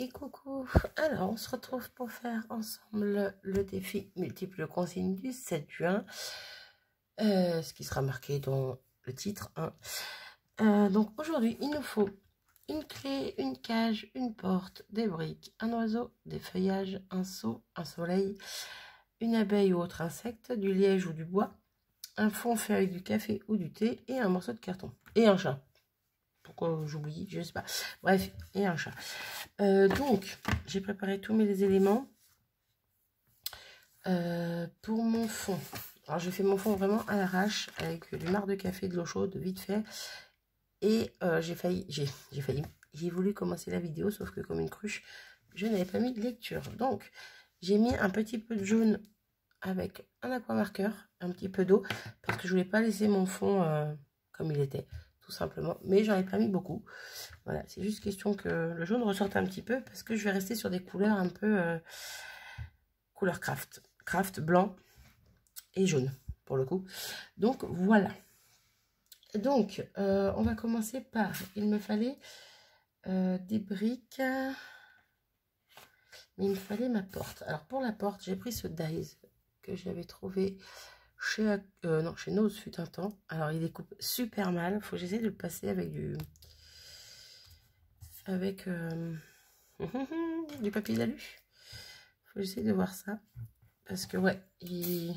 Et coucou. Alors, on se retrouve pour faire ensemble le défi multiple consignes du 7 juin. Ce qui sera marqué dans le titre. Donc, aujourd'hui, il nous faut une clé, une cage, une porte, des briques, un oiseau, des feuillages, un seau, un soleil, une abeille ou autre insecte, du liège ou du bois, un fond fait avec du café ou du thé et un morceau de carton. Et un chat. Pourquoi j'oublie, je sais pas. Bref, et un chat. Donc, j'ai préparé tous mes éléments pour mon fond. Alors, j'ai fait mon fond vraiment à l'arrache avec du marc de café, de l'eau chaude, vite fait. Et j'ai voulu commencer la vidéo, sauf que comme une cruche, je n'avais pas mis de lecture. Donc, j'ai mis un petit peu de jaune avec un aquamarqueur, un petit peu d'eau, parce que je voulais pas laisser mon fond comme il était, tout simplement. Mais j'en ai pas mis beaucoup. Voilà, c'est juste question que le jaune ressorte un petit peu, parce que je vais rester sur des couleurs un peu couleur craft blanc et jaune pour le coup. Donc voilà. Donc on va commencer par, il me fallait des briques, mais il me fallait ma porte. Alors pour la porte, j'ai pris ce dies que j'avais trouvé chez chez Nose fut un temps. Alors il découpe super mal, faut que j'essaie de le passer avec du du papier d'alu. Faut que j'essaie de voir ça, parce que ouais, il y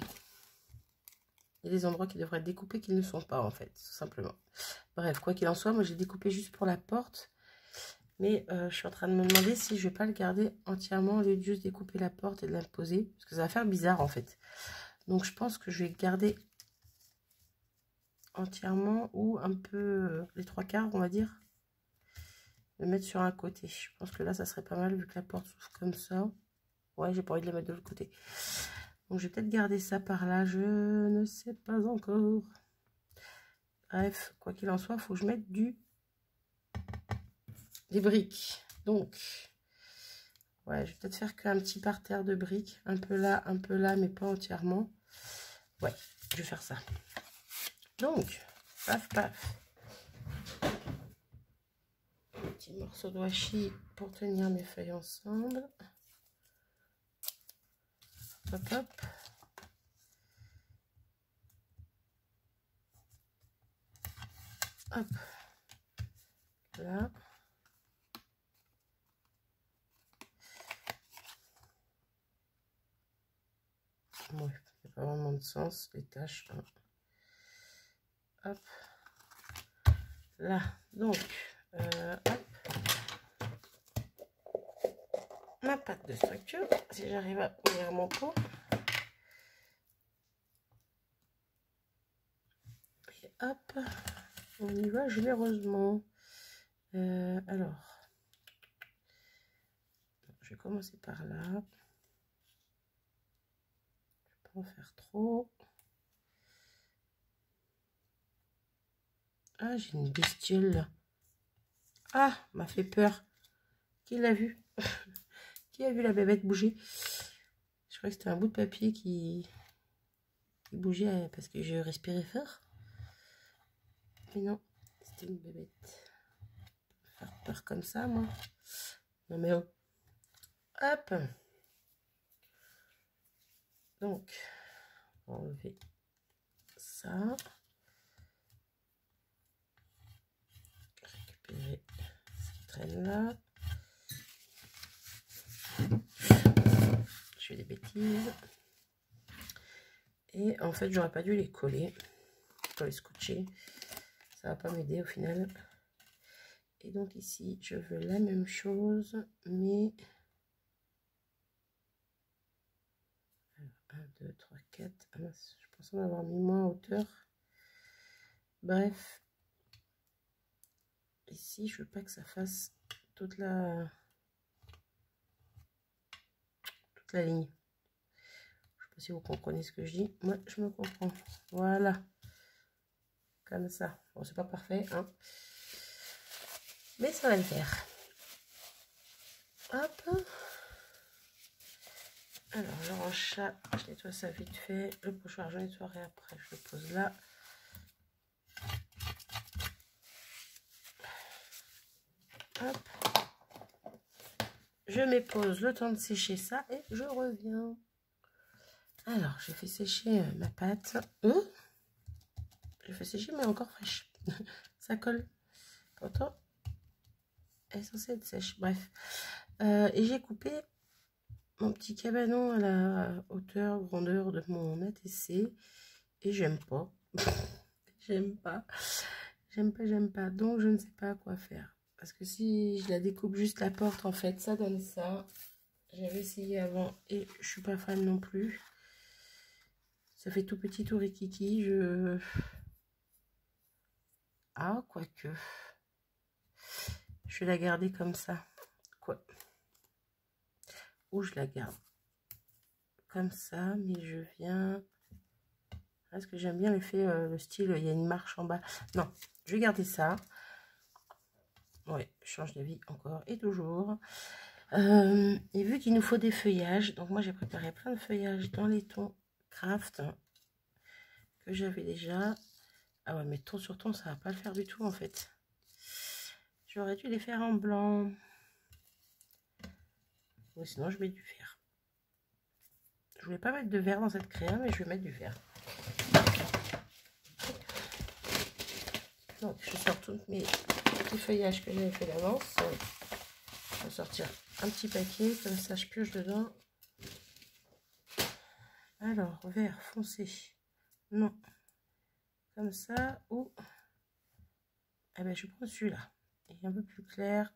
a des endroits qui devraient être découpés qui ne sont pas, en fait, tout simplement. Bref, quoi qu'il en soit, moi j'ai découpé juste pour la porte. Mais je suis en train de me demander si je vais pas le garder entièrement au lieu de juste découper la porte et de la poser. Parce que ça va faire bizarre, en fait. Donc je pense que je vais le garder entièrement ou un peu les 3/4, on va dire. Le mettre sur un côté. Je pense que là, ça serait pas mal vu que la porte s'ouvre comme ça. Ouais, j'ai pas envie de la mettre de l'autre côté. Donc je vais peut-être garder ça par là. Je ne sais pas encore. Bref, quoi qu'il en soit, il faut que je mette des briques. Donc, ouais, je vais peut-être faire qu'un petit parterre de briques. Un peu là, mais pas entièrement. Ouais, je vais faire ça. Donc, paf, paf. Un petit morceau de washi pour tenir mes feuilles ensemble. Hop, hop. Hop. Là. Ouais, il n'y a pas vraiment de sens, les tâches. Hein. Hop. Là. Donc, hop. Ma pâte de structure, si j'arrive à ouvrir mon pot. Et hop. On y va généreusement. Alors, je vais commencer par là. Je ne vais pas en faire trop. Ah, j'ai une bestiole là. Ah, m'a fait peur. Qui l'a vu? Qui a vu la bébête bouger? Je crois que c'était un bout de papier qui bougeait parce que je respirais fort. Mais non, c'était une bébête. Faire peur comme ça, moi. Non mais oh. Hop. Donc, on va enlever ça. Récupérer ce qui traîne là. Je fais des bêtises. Et en fait, j'aurais pas dû les coller. Pour les scotcher. Ça va pas m'aider au final. Et donc ici, je veux la même chose, mais... 1, 2, 3, 4. Ah mince, je pense en avoir mis moins en hauteur. Bref. Ici, je veux pas que ça fasse toute la ligne. Je sais pas si vous comprenez ce que je dis. Moi, je me comprends. Voilà. Comme ça. Bon, c'est pas parfait, hein. Mais ça va le faire. Hop. Alors, le ranchat, je nettoie ça vite fait. Le pochoir, je nettoierai après. Je le pose là. Hop. je mets pause le temps de sécher ça et je reviens. Alors, j'ai fait sécher ma pâte. J'ai fait sécher, mais encore fraîche. Ça colle. Pourtant, elle est censée être sèche. Bref. Et j'ai coupé mon petit cabanon à la hauteur, grandeur de mon ATC. Et j'aime pas. J'aime pas. J'aime pas. Donc, je ne sais pas quoi faire. Parce que si je la découpe juste la porte, en fait, ça donne ça. J'avais essayé avant et je suis pas fan non plus. Ça fait tout petit, tout rikiki. Ah, quoique. Je vais la garder comme ça. Quoi? Ou je la garde comme ça, mais je viens... Parce que j'aime bien l'effet, le style, il y a une marche en bas. Non, je vais garder ça. Ouais, je change d'avis encore et toujours. Et vu qu'il nous faut des feuillages, donc moi j'ai préparé plein de feuillages dans les tons craft que j'avais déjà. Ah ouais, mais ton sur ton, ça va pas le faire du tout en fait. J'aurais dû les faire en blanc. Ou sinon je mets du vert. Je voulais pas mettre de vert dans cette crème, mais je vais mettre du vert. Donc je sors tous mes petits feuillages que j'avais fait d'avance. Je vais sortir un petit paquet, comme ça je pioche dedans. Alors, vert foncé. Non. Comme ça, ou... Eh ben, je prends celui-là. Il est un peu plus clair.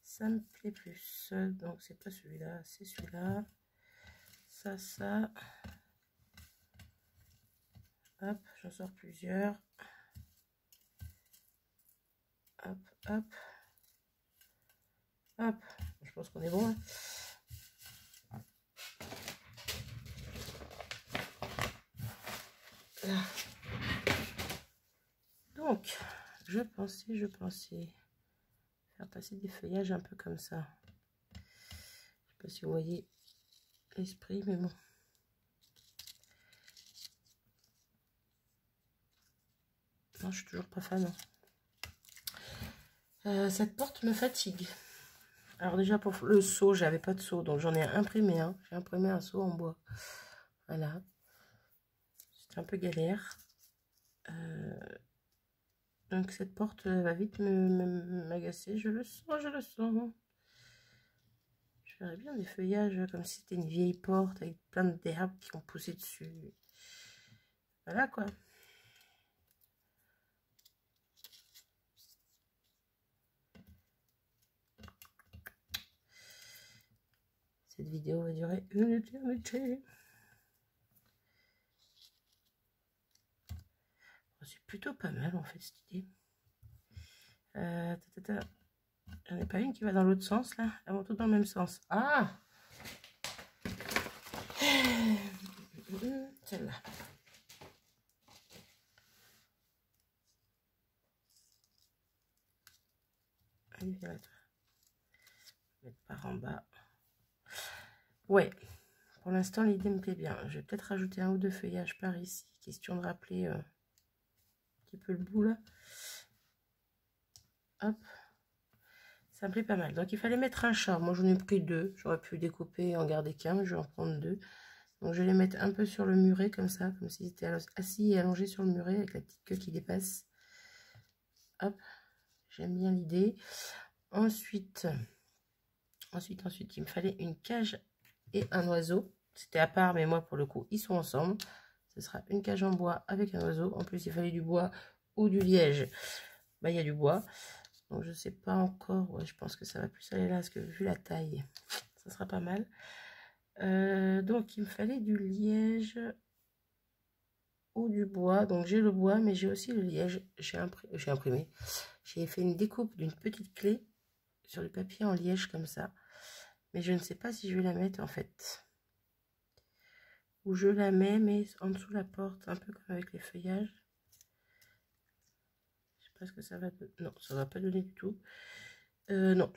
Ça me plaît plus. Donc, c'est pas celui-là, c'est celui-là. Ça. Hop, j'en sors plusieurs. Hop. Je pense qu'on est bon. Hein. Là. Donc, je pensais faire passer des feuillages un peu comme ça. Je sais pas si vous voyez l'esprit, mais bon. Non, je suis toujours pas fan. Hein. Cette porte me fatigue. Alors déjà pour le seau, j'avais pas de seau, donc j'en ai imprimé un. J'ai imprimé un seau en bois. Voilà. C'était un peu galère. Donc cette porte va vite m'agacer. Je le sens. Je ferais bien des feuillages comme si c'était une vieille porte avec plein d'herbes qui ont poussé dessus. Voilà quoi. Cette vidéo va durer une éternité. C'est plutôt pas mal en fait cette idée. J'en ai pas une qui va dans l'autre sens là. Elles vont toutes dans le même sens. Ah, celle-là. Allez, viens là, toi. Mettre par en bas. Ouais. Pour l'instant, l'idée me plaît bien. Je vais peut-être rajouter un ou deux feuillages par ici. Question de rappeler un petit peu le bout là. Hop. Ça me plaît pas mal. Donc, il fallait mettre un chat. Moi, j'en ai pris deux. J'aurais pu découper et en garder qu'un, mais je vais en prendre deux. Donc, je vais les mettre un peu sur le muret, comme ça. Comme s'ils étaient assis et allongés sur le muret, avec la petite queue qui dépasse. Hop. J'aime bien l'idée. Ensuite, il me fallait une cage et un oiseau. C'était à part, mais moi, pour le coup, ils sont ensemble. Ce sera une cage en bois avec un oiseau. En plus, il fallait du bois ou du liège. Bah, il y a du bois. Donc, je sais pas encore. Ouais, je pense que ça va plus aller là, parce que vu la taille, ça sera pas mal. Donc, il me fallait du liège ou du bois. Donc, j'ai le bois, mais j'ai aussi le liège. J'ai imprimé. J'ai fait une découpe d'une petite clé sur du papier en liège comme ça. Mais je ne sais pas si je vais la mettre en fait. Ou je la mets, mais en dessous de la porte, un peu comme avec les feuillages. Je sais pas ce que ça va donner. Non, ça va pas donner du tout. Non.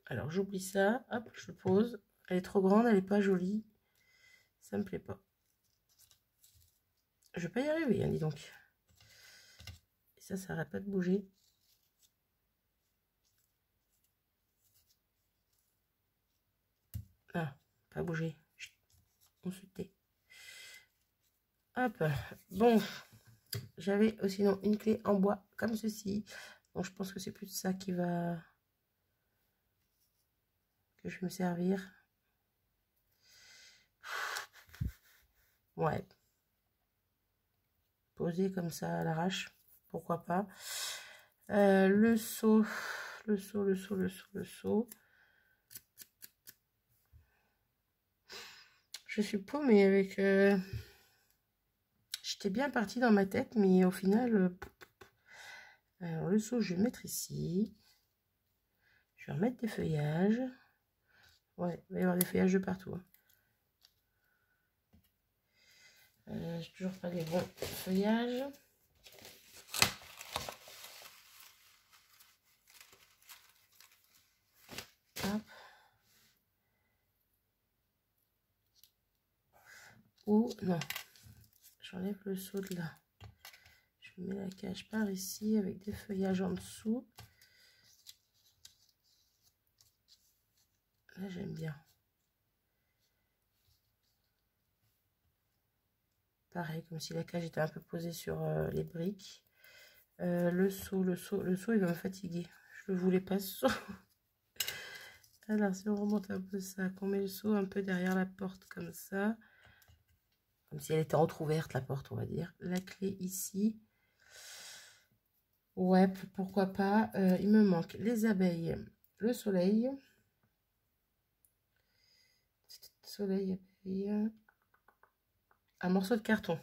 Alors j'oublie ça. Hop, je le pose. Elle est trop grande, elle est pas jolie. Ça me plaît pas. Je vais pas y arriver, hein, dis donc. Et ça arrête pas de bouger. Ah, pas bouger. Chut, on se tait. Hop. Bon. J'avais aussi une clé en bois comme ceci. Donc je pense que c'est plus de ça qui va... que je vais me servir. Ouais. Poser comme ça à l'arrache. Pourquoi pas. Le seau. Le seau. Je suis paumée avec... J'étais bien partie dans ma tête, mais au final... Alors le seau, je vais le mettre ici. Je vais remettre des feuillages. Ouais, il va y avoir des feuillages de partout. J'ai toujours pas les bons feuillages. Hop. Ou non, j'enlève le seau de là. Je mets la cage par ici avec des feuillages en dessous. Là, j'aime bien. Pareil, comme si la cage était un peu posée sur les briques. Le seau, il va me fatiguer. Je ne voulais pas ce seau. Alors, si on remonte un peu ça, qu'on met le seau un peu derrière la porte comme ça. Comme si elle était entrouverte, la porte, on va dire. La clé ici. Ouais, pourquoi pas. Il me manque les abeilles, le soleil. Soleil, abeille. Un morceau de carton.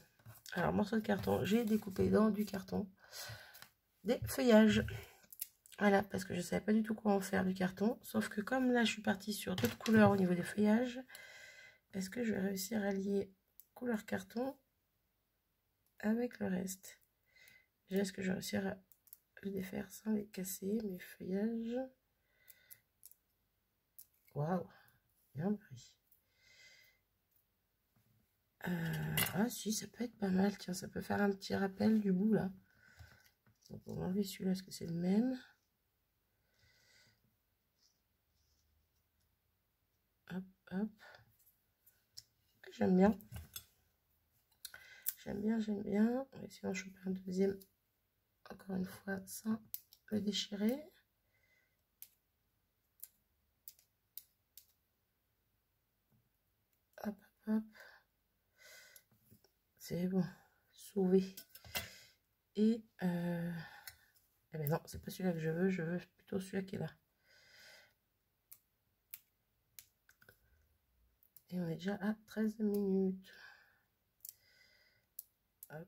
Alors, morceau de carton, j'ai découpé dans du carton des feuillages. Voilà, parce que je ne savais pas du tout quoi en faire du carton. Sauf que comme là, je suis partie sur d'autres couleurs au niveau des feuillages, est-ce que je vais réussir à lier couleur carton avec le reste? Déjà, est-ce que je vais réussir à le défaire sans les casser, mes feuillages? Waouh, bien pris. Ah si, ça peut être pas mal. Tiens, ça peut faire un petit rappel du bout là. Donc, on va enlever celui-là, est-ce que c'est le même? Hop, hop. J'aime bien. J'aime bien. On va essayer d'en choper un deuxième. Encore une fois, sans le déchirer. Hop, hop. C'est bon. Sauvé. Et eh ben non, c'est pas celui-là que je veux plutôt celui-là qui est là. Et on est déjà à 13 minutes. Hop.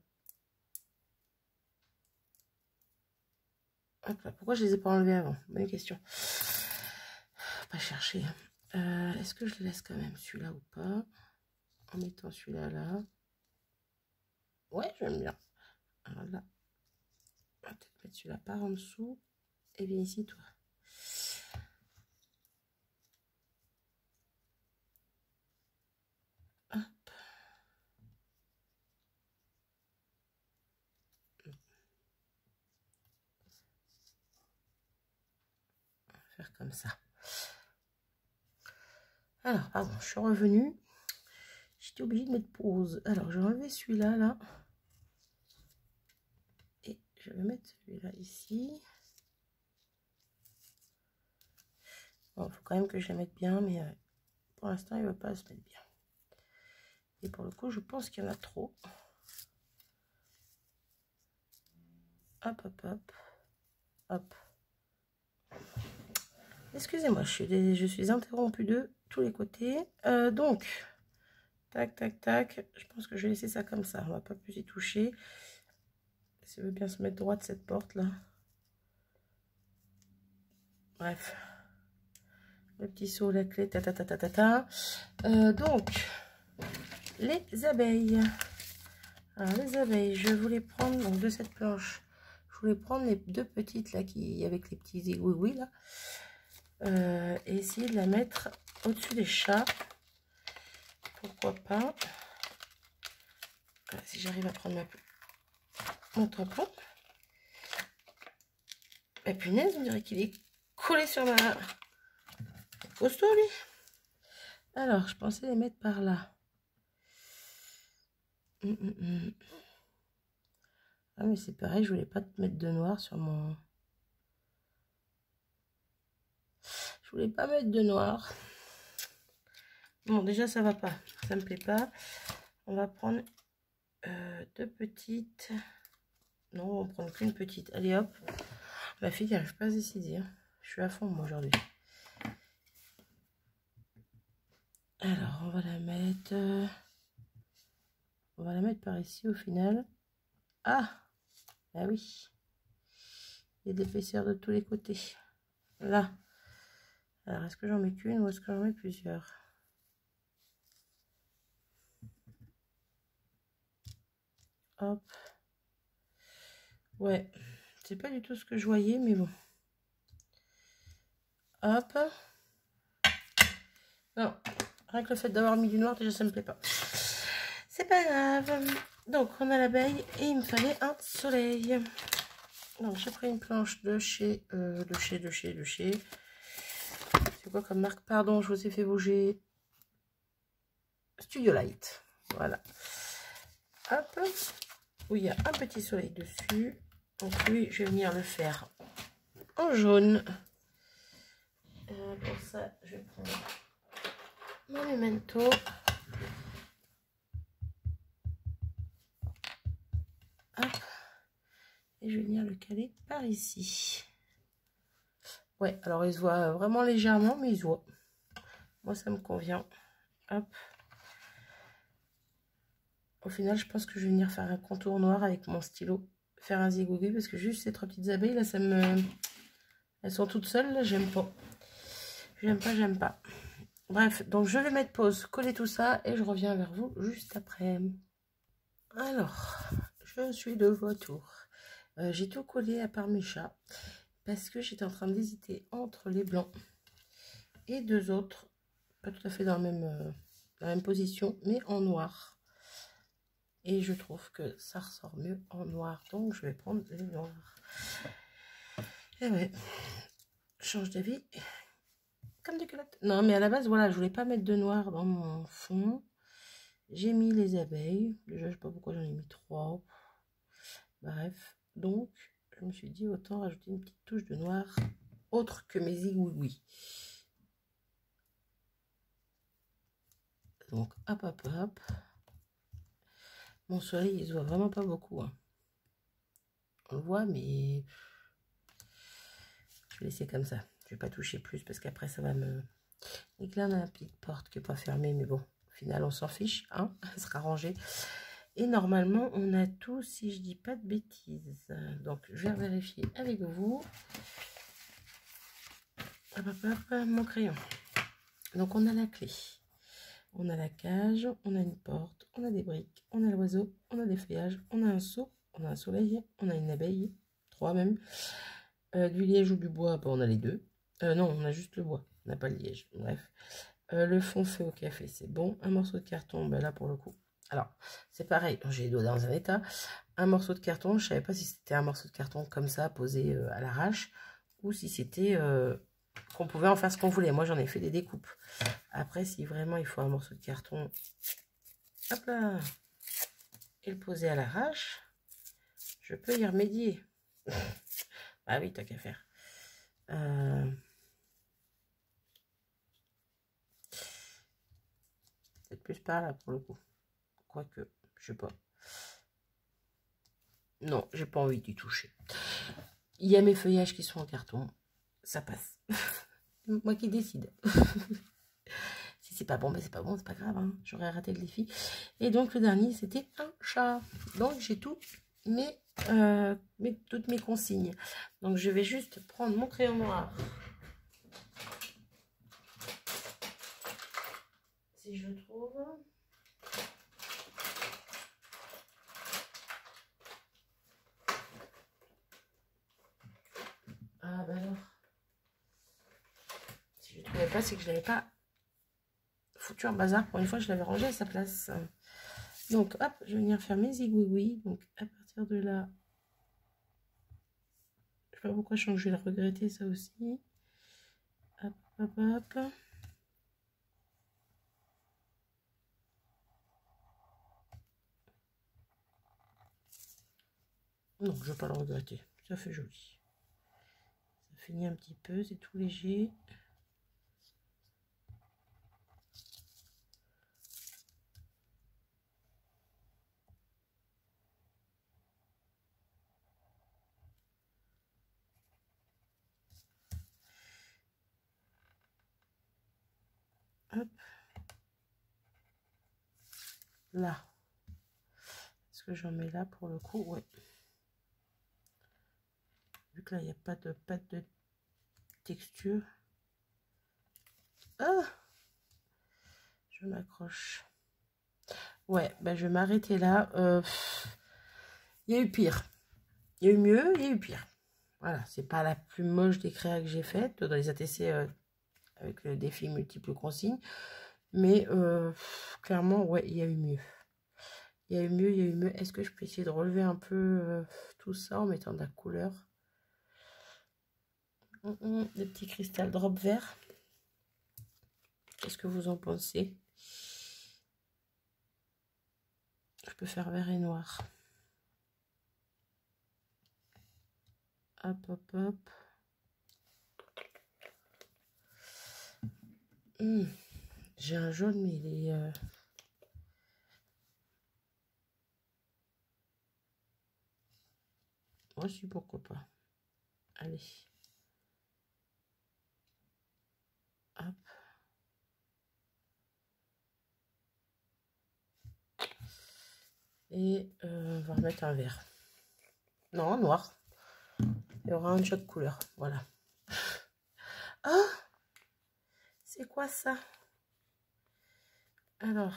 Hop là. Pourquoi je les ai pas enlevés avant? Bonne question. Pas chercher. Est-ce que je laisse quand même celui-là ou pas? En mettant celui-là là. Ouais, j'aime bien. Alors là, on va peut-être mettre celui-là par en dessous. Et bien ici, toi. Hop. On va faire comme ça. Alors, pardon, je suis revenue. J'étais obligée de mettre pause. Alors, je vais enlever celui-là, là. Et je vais mettre celui-là ici. Bon, il faut quand même que je la mette bien, mais pour l'instant, il ne veut pas se mettre bien. Et pour le coup, je pense qu'il y en a trop. Hop, hop, hop. Hop. Excusez-moi, je suis interrompue de tous les côtés. Donc, tac, tac, tac. Je pense que je vais laisser ça comme ça. On va pas plus y toucher. Ça veut bien se mettre droite cette porte là. Bref. Le petit seau, la clé, ta ta ta ta ta ta. Donc, les abeilles. Alors, les abeilles, je voulais prendre donc de cette planche. Je voulais prendre les deux petites là qui avec les petits oui là. Et essayer de la mettre au-dessus des chats. Pourquoi pas. Voilà, si j'arrive à prendre mon tampon. Et punaise, on dirait qu'il est collé sur ma... Costaud lui. Alors, je pensais les mettre par là. Ah, mais c'est pareil, je voulais pas te mettre de noir sur mon... Je voulais pas mettre de noir. Bon, déjà, ça va pas. Ça me plaît pas. On va prendre deux petites. Non, on va prendre qu'une petite. Allez, hop. Ma fille n'arrive pas à se décider. Hein. Je suis à fond, moi, aujourd'hui. Alors, on va la mettre... on va la mettre par ici, au final. Ah! Ah oui. Il y a de l'épaisseur de tous les côtés. Là. Alors, est-ce que j'en mets qu'une ou est-ce que j'en mets plusieurs? Hop. Ouais. C'est pas du tout ce que je voyais, mais bon. Hop. Non. Rien que le fait d'avoir mis du noir, déjà, ça me plaît pas. C'est pas grave. Donc, on a l'abeille et il me fallait un soleil. Donc, j'ai pris une planche de chez... C'est quoi comme marque? Pardon, je vous ai fait bouger. Studio Light. Voilà. Hop. Où il y a un petit soleil dessus. Donc, lui, je vais venir le faire en jaune. Pour ça, je vais prendre mon memento. Hop. Et je vais venir le caler par ici. Ouais, alors il se voit vraiment légèrement, mais il se voit. Moi, ça me convient. Hop. Au final, je pense que je vais venir faire un contour noir avec mon stylo. Faire un zigoubi, parce que juste ces trois petites abeilles, là, ça me... Elles sont toutes seules, là, j'aime pas. J'aime pas. Bref, donc je vais mettre pause, coller tout ça, et je reviens vers vous juste après. Alors, je suis de retour. J'ai tout collé à part mes chats, parce que j'étais en train d'hésiter entre les blancs et deux autres, pas tout à fait dans la même position, mais en noir. Et je trouve que ça ressort mieux en noir, donc je vais prendre les noirs. Et ouais, change d'avis comme des culottes. Non, mais à la base, voilà, je voulais pas mettre de noir dans mon fond. J'ai mis les abeilles. Déjà, je sais pas pourquoi j'en ai mis 3. Bref, donc, je me suis dit, autant rajouter une petite touche de noir autre que mes zigouigouis. Donc, hop, hop, hop. Mon soleil, il se voit vraiment pas beaucoup. Hein. On le voit, mais je vais laisser comme ça. Je vais pas toucher plus parce qu'après, ça va me... Et que là, on a la petite porte qui n'est pas fermée, mais bon, au final, on s'en fiche. Hein. Elle sera rangée. Et normalement, on a tout, si je dis pas de bêtises. Donc, je vais vérifier avec vous. Hop, hop, hop, mon crayon. Donc, on a la clé. On a la cage, on a une porte, on a des briques, on a l'oiseau, on a des feuillages, on a un seau, on a un soleil, on a une abeille, 3 même. Du liège ou du bois, bah, on a les deux. Non, on a juste le bois, on n'a pas le liège. Bref. Le fond fait au café, c'est bon. Un morceau de carton, ben là pour le coup. Alors, c'est pareil, j'ai les doigts dans un état. Un morceau de carton, je ne savais pas si c'était un morceau de carton comme ça, posé à l'arrache, ou si c'était qu'on pouvait en faire ce qu'on voulait. Moi, j'en ai fait des découpes. Après, si vraiment il faut un morceau de carton, hop là, et le poser à l'arrache, je peux y remédier. Ah oui, tant qu'à faire. Peut-être plus par là pour le coup. Quoique, je sais pas. Non, j'ai pas envie d'y toucher. Il y a mes feuillages qui sont en carton. Ça passe. Moi qui décide. Si c'est pas bon, ben c'est pas bon, c'est pas grave. Hein. J'aurais raté le défi. Et donc le dernier, c'était un chat. Donc j'ai tout toutes mes consignes. Donc je vais juste prendre mon crayon noir. Si je le trouve. Ah bah alors. Si je ne trouvais pas, c'est que je l'avais pas foutu en bazar. Pour une fois, je l'avais rangé à sa place. Donc hop, je vais venir faire mes zigouigouis. Donc à partir de là, je sais pas pourquoi je vais le regretter ça aussi. Hop, hop, hop. Non, je ne vais pas le regretter. Ça fait joli. Ça finit un petit peu, c'est tout léger. Hop. Là. Est-ce que j'en mets là pour le coup? Ouais. Vu que là, il n'y a pas de texture. Ah! Je m'accroche. Ouais, ben je vais m'arrêter là. Il y a eu pire. Il y a eu mieux, il y a eu pire. Voilà, c'est pas la plus moche des créas que j'ai faites dans les ATC avec le défi multiples consignes. Mais clairement, ouais, il y a eu mieux. Il y a eu mieux, il y a eu mieux. Est-ce que je peux essayer de relever un peu tout ça en mettant de la couleur? Des petits cristals drop vert. Qu'est-ce que vous en pensez? Je peux faire vert et noir. Hop, hop, hop. J'ai un jaune, mais il est... Moi aussi, pourquoi pas. Allez. Hop. Et on va remettre un vert. Non, noir. Il y aura un chaque couleur. Voilà. Ah! C'est quoi ça? Alors.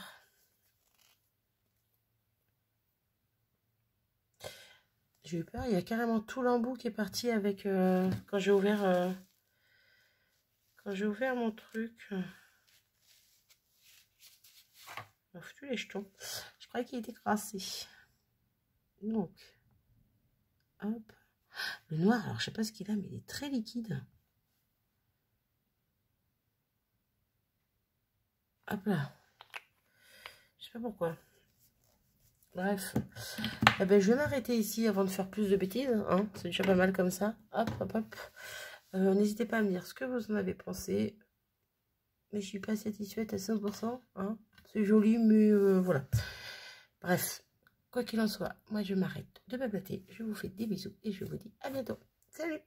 J'ai eu peur. Il y a carrément tout l'embout qui est parti avec... quand j'ai ouvert... quand j'ai ouvert mon truc... On a foutu les jetons. Je croyais qu'il était crassé. Donc... Hop. Le noir, alors je sais pas ce qu'il a, mais il est très liquide. Hop là. Je sais pas pourquoi. Bref. Eh ben, je vais m'arrêter ici avant de faire plus de bêtises. Hein. C'est déjà pas mal comme ça. Hop, hop, hop. N'hésitez pas à me dire ce que vous en avez pensé. Mais je suis pas satisfaite à 100%. Hein. C'est joli, mais voilà. Bref. Quoi qu'il en soit, moi je m'arrête de blablater. Je vous fais des bisous et je vous dis à bientôt. Salut!